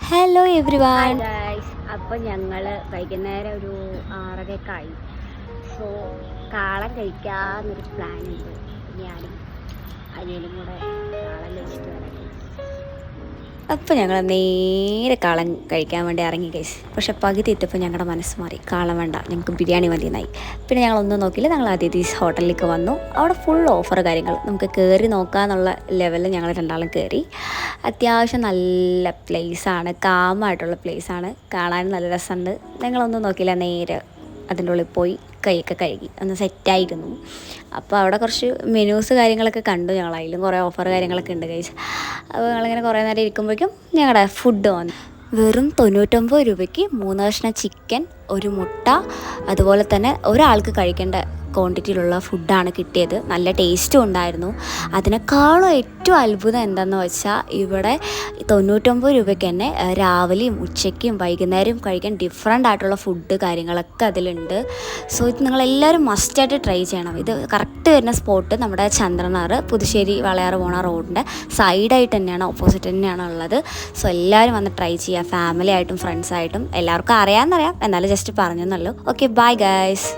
Hello every hi one. Guys, അപ്പോൾ ഞങ്ങൾ വൈകുന്നേരം ഒരു 6:30 ആയി. സോ കാളൻ കഴിക്കാമെന്നൊരു പ്ലാൻ ഉണ്ട്. ഞാനും അനിയനും കൂടെ കാളൻ കഴിച്ചിട്ട് വരാം guys. അപ്പോൾ ഞങ്ങൾ നേരെ കാളൻ കഴിക്കാൻ വേണ്ടി ഇറങ്ങി ഗൈസ്. പക്ഷെ പകുതി എത്തിയപ്പോൾ ഞങ്ങളുടെ മനസ്സ് മാറി. കാളൻ വേണ്ട, ഞങ്ങൾക്ക് ബിരിയാണി മതി എന്നായി. പിന്നെ ഞങ്ങളൊന്നും നോക്കിയില്ല, ഞങ്ങൾ അതിഥീസ് ഹോട്ടലിലേക്ക് വന്നു. അവിടെ ഫുൾ ഓഫർ കാര്യങ്ങൾ നമുക്ക് കയറി നോക്കാമെന്നുള്ള ലെവലിൽ ഞങ്ങൾ രണ്ടാളും കയറി. അത്യാവശ്യം നല്ല പ്ലേസാണ്, കാമായിട്ടുള്ള പ്ലേസാണ്, കാണാൻ നല്ല രസമുണ്ട്. ഞങ്ങളൊന്നും നോക്കിയില്ല, നേരെ അതിൻ്റെ ഉള്ളിൽ പോയി കൈയൊക്കെ കഴുകി ഒന്ന് സെറ്റായിരുന്നു. അപ്പോൾ അവിടെ കുറച്ച് മെനൂസ് കാര്യങ്ങളൊക്കെ കണ്ടു. ഞങ്ങൾ അതിലും കുറേ ഓഫർ കാര്യങ്ങളൊക്കെ ഉണ്ട് ഗൈസ്. അപ്പോൾ ഞങ്ങളിങ്ങനെ കുറേ നേരം ഇരിക്കുമ്പോഴേക്കും ഞങ്ങളുടെ ഫുഡ് വന്നു. വെറും 99 രൂപയ്ക്ക് 3 കഷ്ണം ചിക്കൻ, ഒരു മുട്ട, അതുപോലെ തന്നെ ഒരാൾക്ക് കഴിക്കേണ്ട ക്വാണ്ടിറ്റിയിലുള്ള ഫുഡാണ് കിട്ടിയത്. നല്ല ടേസ്റ്റും ഉണ്ടായിരുന്നു. അതിനേക്കാളും ഏറ്റവും അത്ഭുതം എന്താണെന്ന് വെച്ചാൽ ഇവിടെ 99 രൂപയ്ക്ക് തന്നെ രാവിലെയും ഉച്ചയ്ക്കും വൈകുന്നേരവും കഴിക്കാൻ ഡിഫറെൻ്റ് ആയിട്ടുള്ള ഫുഡ് കാര്യങ്ങളൊക്കെ അതിലുണ്ട്. സോ ഇത് നിങ്ങളെല്ലാവരും മസ്റ്റായിട്ട് ട്രൈ ചെയ്യണം. ഇത് കറക്റ്റ് വരുന്ന സ്പോട്ട് നമ്മുടെ ചന്ദ്രനാറ് പുതുശ്ശേരി വളയാറ് പോണ റോഡിൻ്റെ സൈഡായിട്ട് തന്നെയാണ്, ഓപ്പോസിറ്റ് തന്നെയാണ് ഉള്ളത്. സോ എല്ലാവരും വന്ന് ട്രൈ ചെയ്യുക, ഫാമിലി ആയിട്ടും ഫ്രണ്ട്സായിട്ടും. എല്ലാവർക്കും അറിയാമെന്നറിയാം, എന്നാലും ജസ്റ്റ് പറഞ്ഞെന്നല്ലോ. Okay, bye guys.